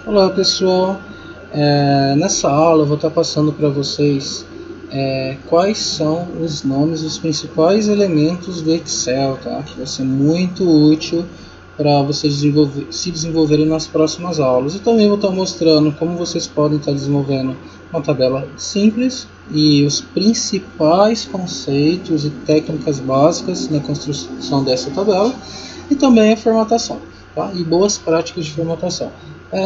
Olá pessoal, nessa aula eu vou estar passando para vocês quais são os nomes dos principais elementos do Excel, tá? Que vai ser muito útil para vocês se desenvolverem nas próximas aulas. E também vou estar mostrando como vocês podem estar desenvolvendo uma tabela simples e os principais conceitos e técnicas básicas na construção dessa tabela e também a formatação, tá? E boas práticas de formatação.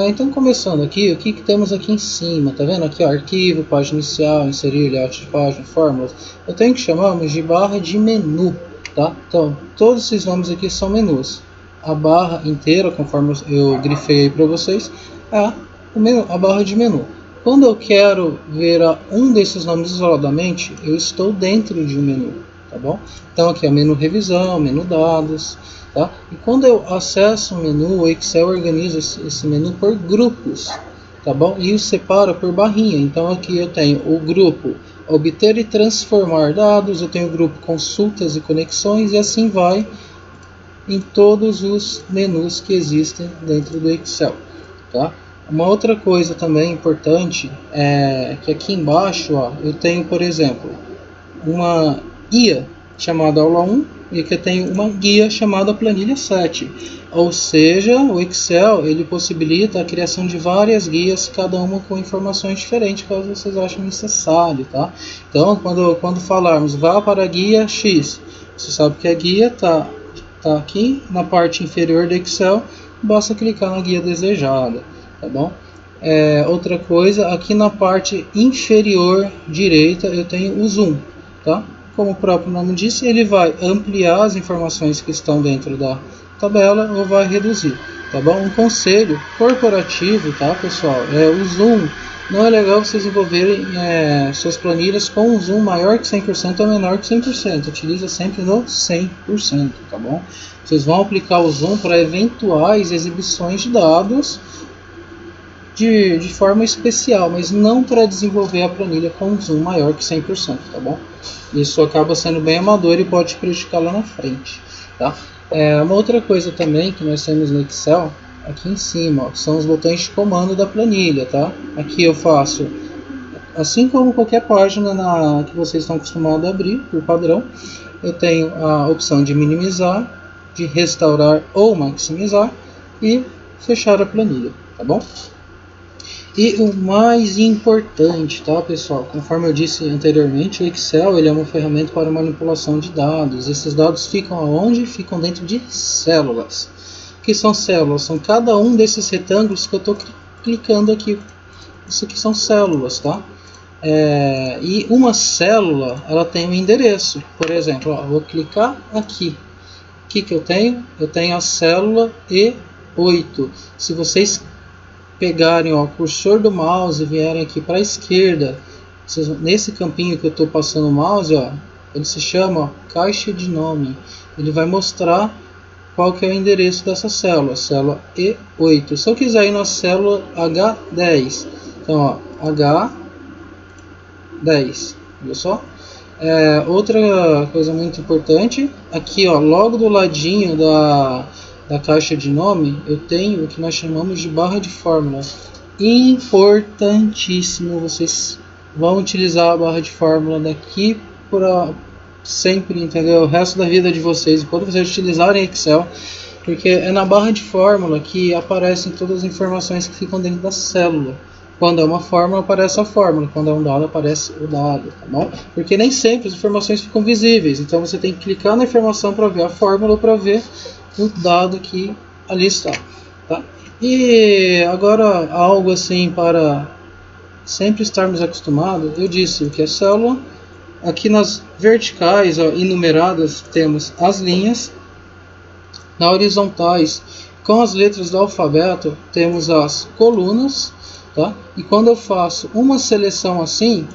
Então, começando aqui, o que temos aqui em cima? Tá vendo aqui, ó, arquivo, página inicial, inserir, layout de página, fórmulas. Eu tenho que chamamos de barra de menu, tá? Então, todos esses nomes aqui são menus. A barra inteira, conforme eu grifei aí para vocês, é a barra de menu. Quando eu quero ver um desses nomes isoladamente, eu estou dentro de um menu, tá bom? Então, aqui é menu revisão, menu dados. Tá? E quando eu acesso o menu, o Excel organiza esse menu por grupos, tá bom? E o separa por barrinha. Então aqui eu tenho o grupo obter e transformar dados, eu tenho o grupo consultas e conexões, e assim vai em todos os menus que existem dentro do Excel, tá? Uma outra coisa também importante é que aqui embaixo, ó, eu tenho, por exemplo, uma guia chamada aula 1 e aqui eu tenho uma guia chamada planilha 7. Ou seja, o Excel ele possibilita a criação de várias guias, cada uma com informações diferentes, caso vocês achem necessário, tá? Então, quando falarmos vá para a guia X, você sabe que a guia tá aqui na parte inferior do Excel, basta clicar na guia desejada, tá bom? Outra coisa, aqui na parte inferior direita eu tenho o zoom, tá? Como o próprio nome diz, ele vai ampliar as informações que estão dentro da tabela ou vai reduzir, tá bom? Um conselho corporativo, tá, pessoal? O zoom. Não é legal vocês desenvolverem suas planilhas com um zoom maior que 100% ou menor que 100%. Utiliza sempre no 100%, tá bom? Vocês vão aplicar o zoom para eventuais exibições de dados de forma especial, mas não para desenvolver a planilha com um zoom maior que 100%, tá bom? Isso acaba sendo bem amador e pode te prejudicar lá na frente, tá? Uma outra coisa também que nós temos no Excel, aqui em cima, ó, são os botões de comando da planilha, tá? Aqui eu faço, assim como qualquer página que vocês estão acostumados a abrir, por padrão, eu tenho a opção de minimizar, de restaurar ou maximizar e fechar a planilha, tá bom? E o mais importante, tá, pessoal? Conforme eu disse anteriormente, o Excel ele é uma ferramenta para manipulação de dados. Esses dados ficam aonde? Ficam dentro de células. O que são células? São cada um desses retângulos que eu estou clicando aqui. Isso aqui são células, tá? E uma célula, ela tem um endereço. Por exemplo, ó, eu vou clicar aqui. O que eu tenho? Eu tenho a célula E8. Se vocês pegarem ó, o cursor do mouse e vierem aqui para a esquerda, nesse campinho que eu estou passando o mouse, ó, ele se chama ó, caixa de nome. Ele vai mostrar qual que é o endereço dessa célula E8. Se eu quiser ir na célula H10, então ó, H10, viu só? Outra coisa muito importante, aqui ó, logo do ladinho da caixa de nome, eu tenho o que nós chamamos de barra de fórmula. Importantíssimo, vocês vão utilizar a barra de fórmula daqui para sempre, entendeu? O resto da vida de vocês, quando vocês utilizarem Excel, porque é na barra de fórmula que aparecem todas as informações que ficam dentro da célula. Quando é uma fórmula, aparece a fórmula. Quando é um dado, aparece o dado, tá bom? Porque nem sempre as informações ficam visíveis. Então você tem que clicar na informação para ver a fórmula ou para ver o dado que ali está, tá? E agora algo assim para sempre estarmos acostumados, eu disse o que é célula. Aqui nas verticais ó, enumeradas temos as linhas, na horizontais com as letras do alfabeto temos as colunas, tá? E quando eu faço uma seleção assim,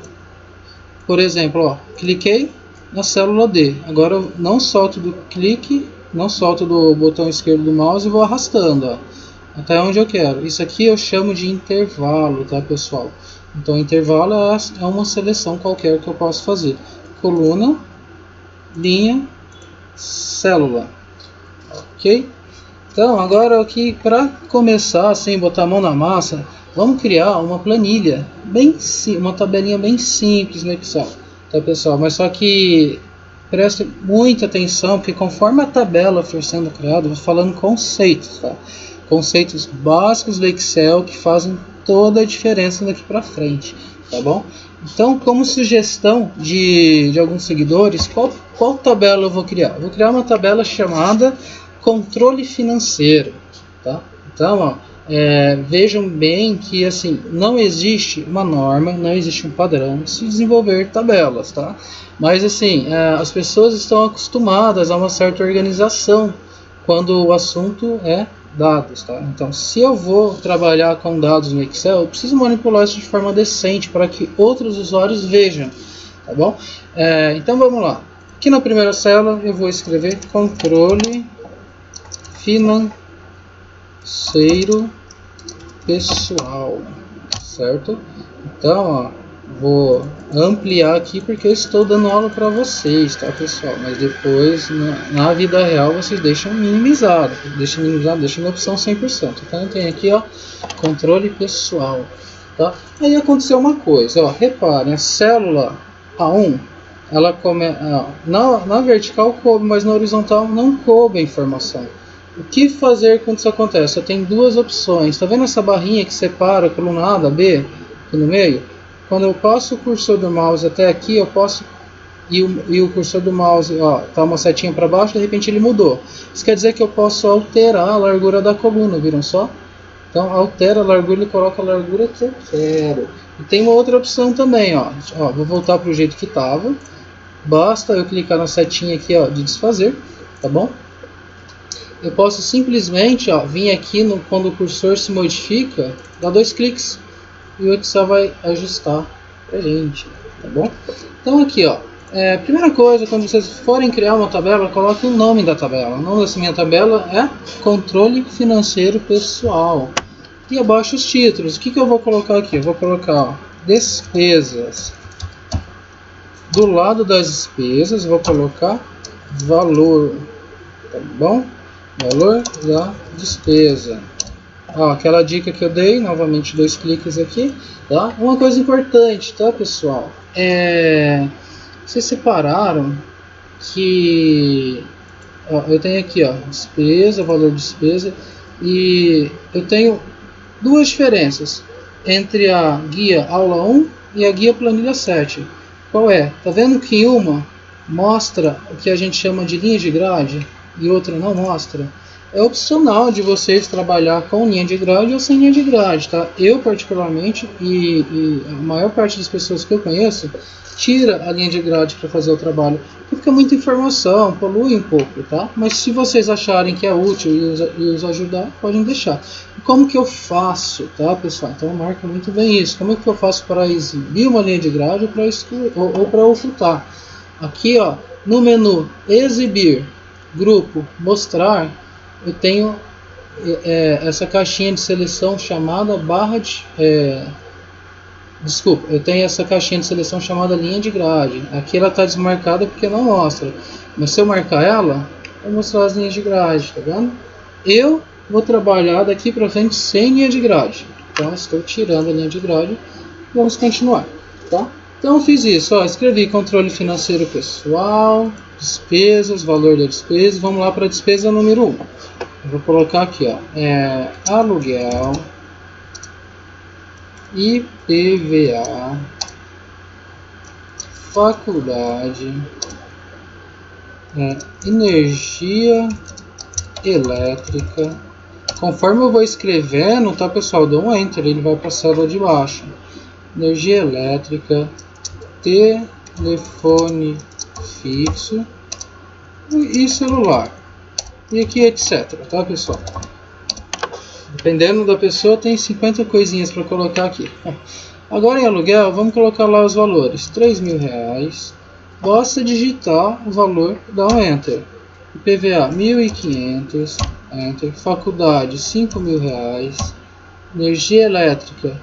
por exemplo, ó, cliquei na célula D, agora eu não solto do clique, não solto do botão esquerdo do mouse e vou arrastando, ó, até onde eu quero. Isso aqui eu chamo de intervalo, tá, pessoal? Então, intervalo é uma seleção qualquer que eu posso fazer. Coluna, linha, célula, ok? Então, agora aqui, para começar, assim, botar a mão na massa, vamos criar uma planilha, uma tabelinha bem simples no Excel, tá, pessoal? Mas só que preste muita atenção, porque conforme a tabela for sendo criada, eu vou falando conceitos, tá? Conceitos básicos do Excel que fazem toda a diferença daqui para frente, tá bom? Então, como sugestão de alguns seguidores, qual tabela eu vou criar? Eu vou criar uma tabela chamada controle financeiro, tá? Então, ó, vejam bem que assim não existe uma norma, não existe um padrão de se desenvolver tabelas, tá? Mas assim, as pessoas estão acostumadas a uma certa organização quando o assunto é dados, tá? Então, se eu vou trabalhar com dados no Excel, eu preciso manipular isso de forma decente para que outros usuários vejam, tá bom? Então, vamos lá. Aqui na primeira célula eu vou escrever controle financeiro pessoal, certo? Então, ó, vou ampliar aqui porque eu estou dando aula para vocês, tá, pessoal? Mas depois, na vida real, vocês deixam minimizado, deixam na opção 100%. Então, tem aqui, ó, controle pessoal, tá? Aí aconteceu uma coisa, ó, reparem, a célula A1, ela na vertical coube, mas na horizontal não coube a informação. O que fazer quando isso acontece? Eu tenho duas opções. Está vendo essa barrinha que separa a coluna A da B aqui no meio? Quando eu passo o cursor do mouse até aqui, eu posso e o cursor do mouse, ó, tá uma setinha para baixo, de repente ele mudou. Isso quer dizer que eu posso alterar a largura da coluna, viram só? Então altera a largura e coloca a largura que eu quero. E tem uma outra opção também, ó. Vou voltar para o jeito que estava. Basta eu clicar na setinha aqui, ó, de desfazer, tá bom? Eu posso simplesmente, ó, vir aqui quando o cursor se modifica, dar 2 cliques e o Excel vai ajustar pra gente, tá bom? Então aqui, ó, primeira coisa, quando vocês forem criar uma tabela, coloque o nome da tabela. O nome dessa minha tabela é controle financeiro pessoal. E abaixo os títulos. O que eu vou colocar aqui? Eu vou colocar, ó, despesas. Do lado das despesas, eu vou colocar valor, tá bom? Valor da despesa. Ó, aquela dica que eu dei, novamente 2 cliques aqui, tá? Uma coisa importante, tá, pessoal? Vocês separaram que eu tenho aqui, ó, despesa, valor de despesa, e eu tenho duas diferenças entre a guia aula 1 e a guia planilha 7. Qual é? Tá vendo que uma mostra o que a gente chama de linha de grade e outra não mostra? É opcional de vocês trabalhar com linha de grade ou sem linha de grade, tá? Eu particularmente e a maior parte das pessoas que eu conheço tira a linha de grade para fazer o trabalho, porque fica muita informação, polui um pouco, tá? Mas se vocês acharem que é útil e os ajudar, podem deixar. E como que eu faço, tá, pessoal? Então marca muito bem isso. Como é que eu faço para exibir uma linha de grade ou para excluir ou para ocultar? Aqui, ó, no menu exibir, grupo, mostrar, eu tenho essa caixinha de seleção chamada eu tenho essa caixinha de seleção chamada linha de grade. Aqui ela está desmarcada porque não mostra. Mas se eu marcar ela, vai mostrar as linhas de grade, tá vendo? Eu vou trabalhar daqui para frente sem linha de grade. Então estou tirando a linha de grade. Vamos continuar, tá? Então eu fiz isso, ó, escrevi controle financeiro pessoal, despesas, valor da despesa. Vamos lá para a despesa número 1. Eu vou colocar aqui, ó, aluguel, IPVA, faculdade, energia elétrica. Conforme eu vou escrevendo, tá, pessoal, dou um enter, ele vai para a célula de baixo. Energia elétrica, telefone fixo e celular. E aqui etc, tá, pessoal? Dependendo da pessoa, tem 50 coisinhas para colocar aqui. Agora em aluguel, vamos colocar lá os valores. R$3.000. Basta digitar o valor, dá um enter. IPVA 1.500, enter. Faculdade R$5.000. Energia elétrica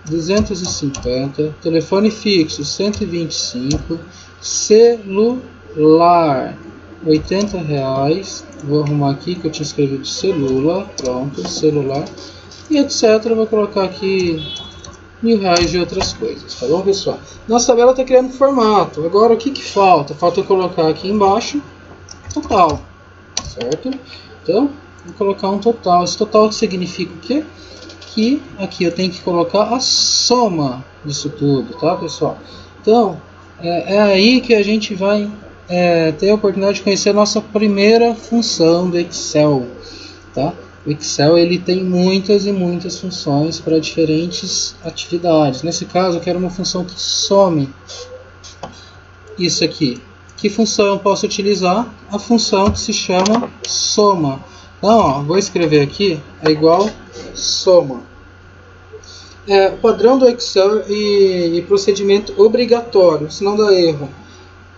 250. Telefone fixo 125. Celular R$ 80. Vou arrumar aqui que eu tinha escrevido celular. Pronto, celular. E etc. Eu vou colocar aqui R$ 1.000 de outras coisas. Tá bom, pessoal? Nossa tabela está criando formato. Agora o que, que falta? Falta eu colocar aqui embaixo total. Certo? Então, vou colocar um total. Esse total significa o quê? Que aqui eu tenho que colocar a soma disso tudo, tá, pessoal? Então, é aí que a gente vai ter a oportunidade de conhecer a nossa primeira função do Excel, tá? O Excel ele tem muitas e muitas funções para diferentes atividades. Nesse caso, eu quero uma função que some isso aqui. Que função eu posso utilizar? A função que se chama soma. Então, ó, vou escrever aqui, é igual soma. O padrão do Excel e procedimento obrigatório, senão dá erro.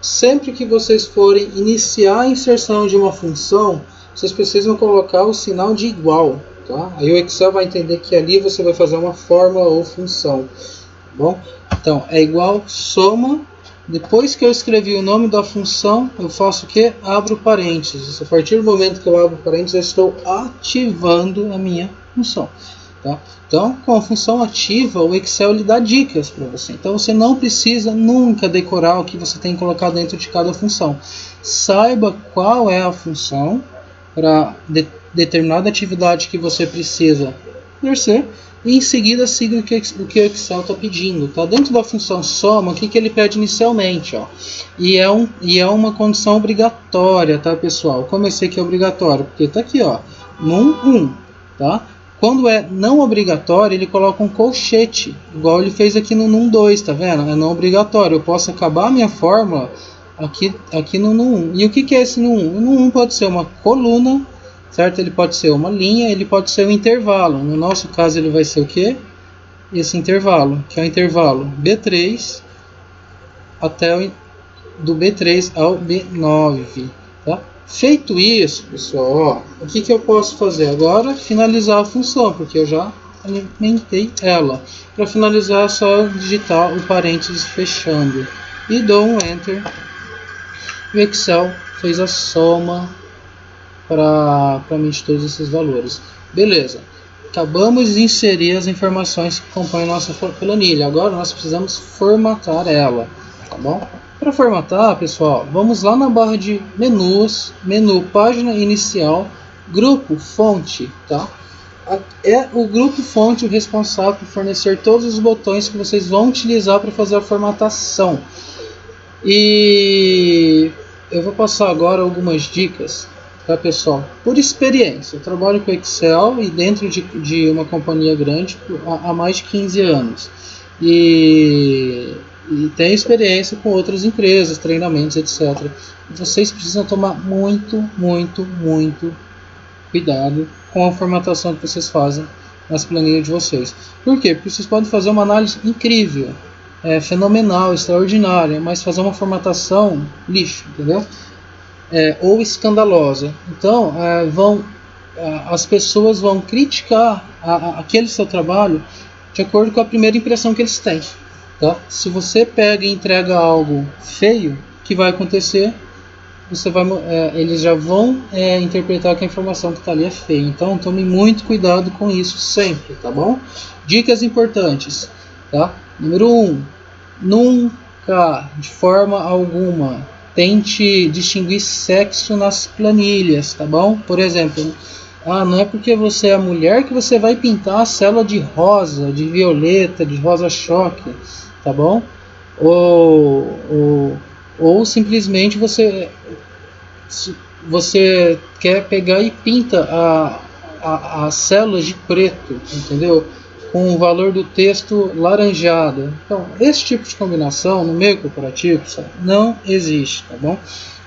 Sempre que vocês forem iniciar a inserção de uma função, vocês precisam colocar o sinal de igual. Tá? Aí o Excel vai entender que ali você vai fazer uma fórmula ou função. Tá bom? Então, é igual soma. Depois que eu escrevi o nome da função, eu faço o que? Abro parênteses. A partir do momento que eu abro parênteses, eu estou ativando a minha função. Tá? Então, com a função ativa, o Excel lhe dá dicas para você. Então, você não precisa nunca decorar o que você tem que colocar dentro de cada função. Saiba qual é a função para determinada atividade que você precisa exercer e em seguida siga o que o Excel está pedindo. Tá? Dentro da função soma, o que ele pede inicialmente? Ó? E é uma condição obrigatória, tá, pessoal? Como eu sei que é obrigatório? Porque está aqui, ó, num 1, tá? Quando é não obrigatório, ele coloca um colchete, igual ele fez aqui no NUM 2, tá vendo? É não obrigatório. Eu posso acabar a minha fórmula aqui no NUM 1. E o que é esse NUM 1? O NUM 1 pode ser uma coluna, certo? Ele pode ser uma linha, ele pode ser um intervalo. No nosso caso, ele vai ser o quê? Esse intervalo, que é o intervalo B3 até do B3 ao B9, tá? Feito isso, pessoal, ó, o que eu posso fazer agora? Finalizar a função, porque eu já alimentei ela. Para finalizar é só digitar o parênteses fechando e dou um Enter. O Excel fez a soma para mim de todos esses valores. Beleza. Acabamos de inserir as informações que compõem a nossa planilha. Agora nós precisamos formatar ela, tá bom? Para formatar, pessoal, vamos lá na barra de menus, menu página inicial, grupo fonte, tá? É o grupo fonte o responsável por fornecer todos os botões que vocês vão utilizar para fazer a formatação. E eu vou passar agora algumas dicas, tá, pessoal? Por experiência, eu trabalho com Excel e dentro de uma companhia grande há mais de 15 anos. E tenho experiência com outras empresas, treinamentos, etc. Vocês precisam tomar muito cuidado com a formatação que vocês fazem nas planilhas de vocês. Por quê? Porque vocês podem fazer uma análise incrível, fenomenal, extraordinária, mas fazer uma formatação lixo, entendeu? Ou escandalosa. Então, as pessoas vão criticar aquele seu trabalho de acordo com a primeira impressão que eles têm. Tá? Se você pega e entrega algo feio, o que vai acontecer? Eles já vão interpretar que a informação que está ali é feia. Então tome muito cuidado com isso sempre, tá bom? Dicas importantes, tá? Número 1, nunca, de forma alguma, tente distinguir sexo nas planilhas, tá bom? Por exemplo, não é porque você é mulher que você vai pintar a célula de rosa, de violeta, de rosa choque, tá bom? Ou simplesmente você quer pegar e pinta as células de preto, entendeu? Com o valor do texto laranjado. Então, esse tipo de combinação no meio corporativo não existe, tá bom?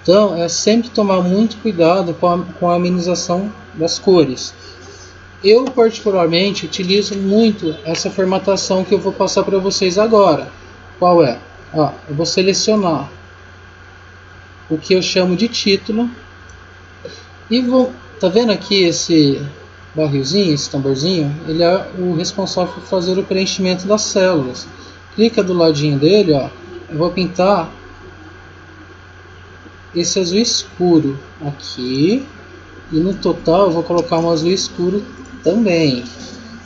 Então, é sempre tomar muito cuidado com a amenização das cores. Eu, particularmente, utilizo muito essa formatação que eu vou passar para vocês agora. Qual é? Eu vou selecionar o que eu chamo de título e tá vendo aqui esse barrilzinho, esse tamborzinho? Ele é o responsável por fazer o preenchimento das células. Clica do ladinho dele, eu vou pintar esse azul escuro aqui. E no total eu vou colocar um azul escuro também.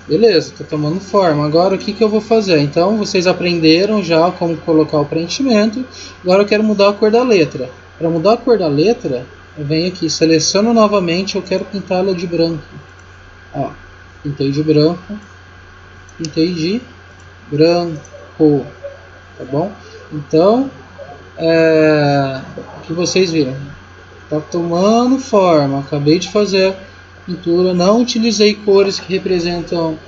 Beleza, está tomando forma. Agora o que eu vou fazer? Então vocês aprenderam já como colocar o preenchimento. Agora eu quero mudar a cor da letra. Para mudar a cor da letra, eu venho aqui, seleciono novamente, eu quero pintá-la de branco. Ó, pintei de branco, pintei de branco, tá bom? Então, o que vocês viram? Tá tomando forma. Acabei de fazer a pintura, não utilizei cores que representam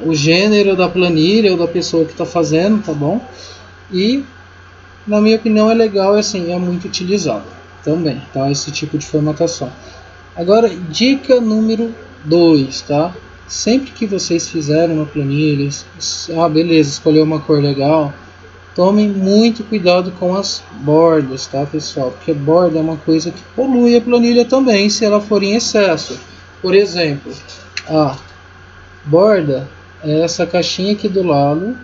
o gênero da planilha ou da pessoa que está fazendo, tá bom? E na minha opinião é legal, assim, é muito utilizado também, tá? Esse tipo de formatação. Agora, dica número 2, tá? Sempre que vocês fizerem uma planilha, beleza, escolheu uma cor legal, tomem muito cuidado com as bordas, tá, pessoal? Porque borda é uma coisa que polui a planilha também, se ela for em excesso. Por exemplo, a borda é essa caixinha aqui do lado,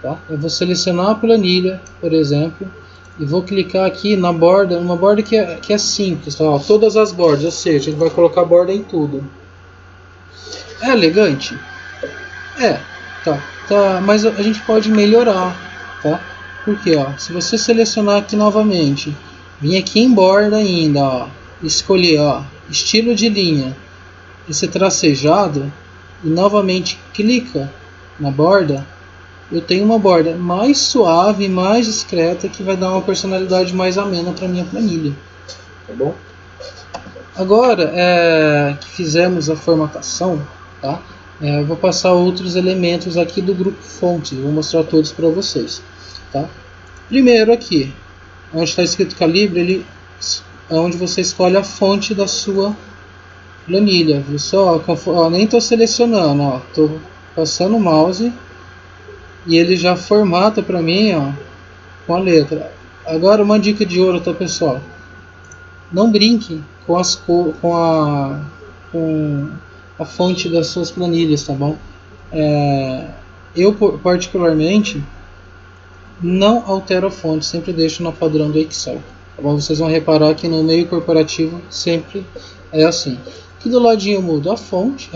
tá? Eu vou selecionar a planilha, por exemplo, e vou clicar aqui na borda, uma borda que é simples, tá? Ó, todas as bordas, ou seja, a gente vai colocar borda em tudo. É elegante? É, tá, mas a gente pode melhorar, tá? Porque, ó, se você selecionar aqui novamente, vir aqui em borda ainda, ó, escolher, ó, estilo de linha, esse tracejado, e novamente clica na borda, eu tenho uma borda mais suave, mais discreta, que vai dar uma personalidade mais amena para minha planilha, tá bom? Agora que fizemos a formatação, tá? Eu vou passar outros elementos aqui do grupo fonte, vou mostrar todos para vocês, tá? Primeiro aqui, onde está escrito calibre, é onde você escolhe a fonte da sua planilha, viu só? Nem estou selecionando, ó, estou passando o mouse e ele já formata para mim, ó, com a letra. Agora uma dica de ouro, tá, pessoal? Não brinque com a fonte das suas planilhas, tá bom? Eu particularmente não altero a fonte, sempre deixo no padrão do Excel. Tá bom? Vocês vão reparar que no meio corporativo sempre é assim. Aqui do ladinho eu mudo a fonte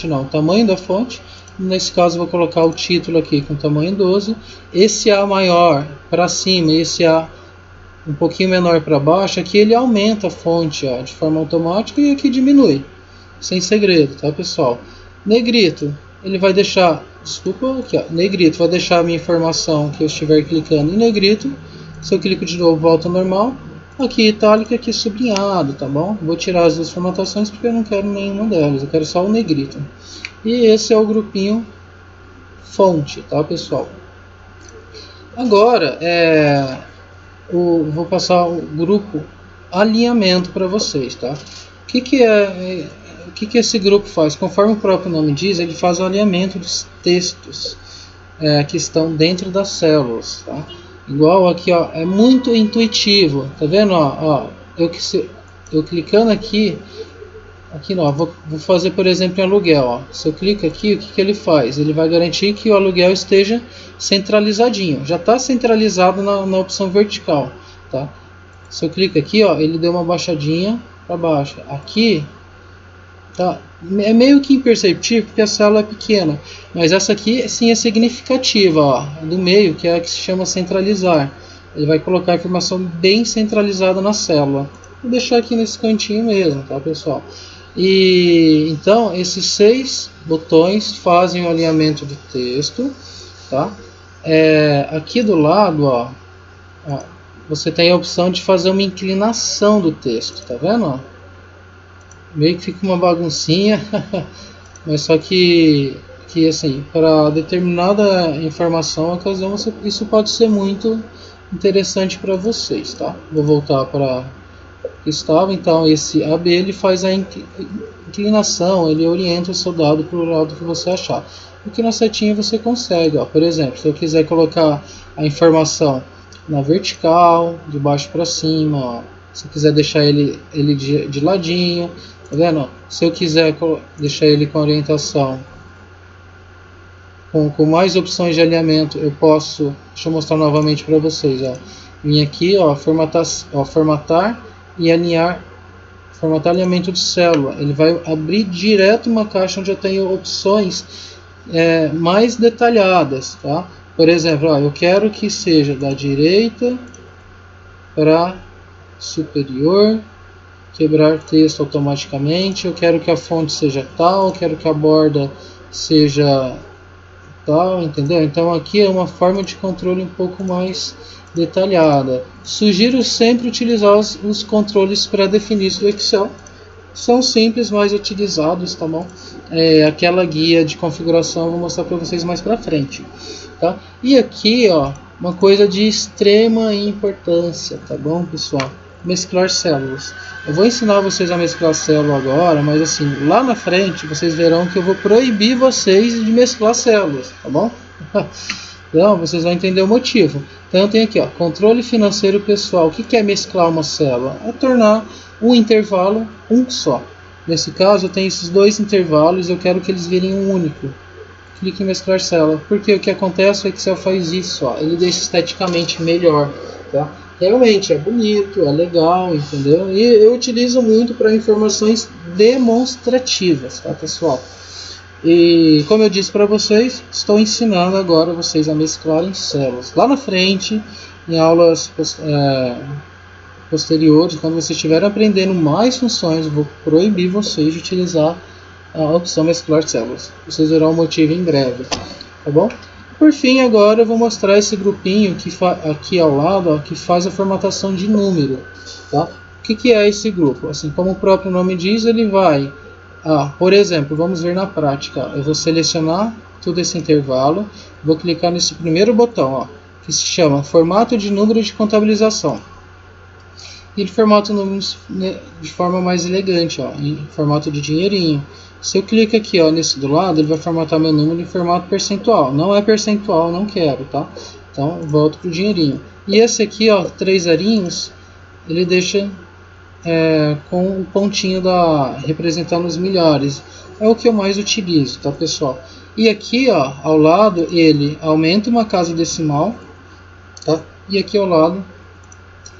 não, o tamanho da fonte. Nesse caso eu vou colocar o título aqui com tamanho 12. Esse A maior para cima, esse A um pouquinho menor para baixo, aqui ele aumenta a fonte, ó, de forma automática, e aqui diminui. Sem segredo, tá, pessoal? Negrito, ele vai deixar, aqui, ó, negrito, vai deixar a minha informação que eu estiver clicando em negrito. Se eu clico de novo, volta ao normal. Aqui itálico, aqui sublinhado, tá bom? Vou tirar as duas formatações porque eu não quero nenhuma delas, eu quero só o negrito. E esse é o grupinho fonte, tá, pessoal? Agora, vou passar o grupo alinhamento para vocês, tá? O que esse grupo faz? Conforme o próprio nome diz, ele faz o alinhamento dos textos que estão dentro das células, tá? Igual aqui, ó, é muito intuitivo, tá vendo? Ó, eu clicando aqui ó, vou fazer, por exemplo, em aluguel, ó. Se eu clico aqui, o que ele faz? Ele vai garantir que o aluguel esteja centralizadinho. Já está centralizado na opção vertical, tá? Se eu clico aqui, ó, ele deu uma baixadinha para baixo. Aqui, tá? É meio que imperceptível porque a célula é pequena, mas essa aqui sim é significativa, ó, do meio, que é a que se chama centralizar. Ele vai colocar a informação bem centralizada na célula. Vou deixar aqui nesse cantinho mesmo, tá, pessoal? E então esses 6 botões fazem o alinhamento do texto, tá? Aqui do lado, ó, você tem a opção de fazer uma inclinação do texto, tá vendo? Ó? Meio que fica uma baguncinha, mas só que assim, para determinada informação, ocasião, isso pode ser muito interessante para vocês, tá? Vou voltar para estava, então esse AB ele faz a inclinação, ele orienta o seu dado para o lado que você achar. Aqui na setinha você consegue, ó, por exemplo, se eu quiser colocar a informação na vertical, de baixo para cima, ó, se eu quiser deixar ele de ladinho, tá vendo? Se eu quiser deixar ele com orientação, com mais opções de alinhamento, eu posso, deixa eu mostrar novamente para vocês, ó. Vim aqui, ó, formatar e alinhar, formatar alinhamento de célula. Ele vai abrir direto uma caixa onde eu tenho opções mais detalhadas, tá? Por exemplo, ó, eu quero que seja da direita para superior, quebrar texto automaticamente, eu quero que a fonte seja tal, quero que a borda seja tal, entendeu? Então aqui é uma forma de controle um pouco mais detalhada. Sugiro sempre utilizar os controles pré-definidos do Excel. São simples, mais utilizados, tá bom? Aquela guia de configuração eu vou mostrar para vocês mais para frente, tá? E aqui, ó, uma coisa de extrema importância, tá bom, pessoal? Mesclar células. Eu vou ensinar vocês a mesclar célula agora, mas assim, lá na frente vocês verão que eu vou proibir vocês de mesclar células, tá bom? Então, vocês vão entender o motivo. Então, tem aqui, ó, controle financeiro pessoal. O que é mesclar uma célula? É tornar um intervalo um só. Nesse caso, eu tenho esses dois intervalos e eu quero que eles virem um único. Clique em mesclar célula. Porque o que acontece, o Excel faz isso, ó, ele deixa esteticamente melhor, tá? Realmente é bonito, é legal, entendeu? E eu utilizo muito para informações demonstrativas, tá, pessoal? E como eu disse para vocês, estou ensinando agora vocês a mesclarem células. Lá na frente, em aulas posteriores, quando vocês estiverem aprendendo mais funções, eu vou proibir vocês de utilizar a opção mesclar células. Vocês verão o motivo em breve, tá bom? Por fim, agora eu vou mostrar esse grupinho que aqui ao lado, ó, que faz a formatação de número, tá? O que é esse grupo? Assim como o próprio nome diz, ele vai... por exemplo, vamos ver na prática. Eu vou selecionar todo esse intervalo, vou clicar nesse primeiro botão, ó, que se chama formato de número de contabilização. E ele formata números de forma mais elegante, ó, em formato de dinheirinho. Se eu clico aqui, ó, nesse do lado, ele vai formatar meu número em formato percentual. Não é percentual, não quero, tá? Então, volto pro dinheirinho. E esse aqui, ó, 3 arinhos, ele deixa com o pontinho representando os milhares. É o que eu mais utilizo, tá, pessoal? E aqui, ó, ao lado, ele aumenta uma casa decimal, tá? E aqui ao lado,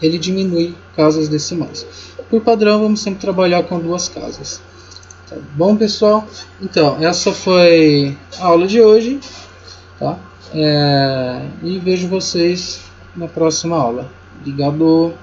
ele diminui casas decimais. Por padrão, vamos sempre trabalhar com 2 casas. Tá bom, pessoal? Então, essa foi a aula de hoje, tá? E vejo vocês na próxima aula. Obrigado!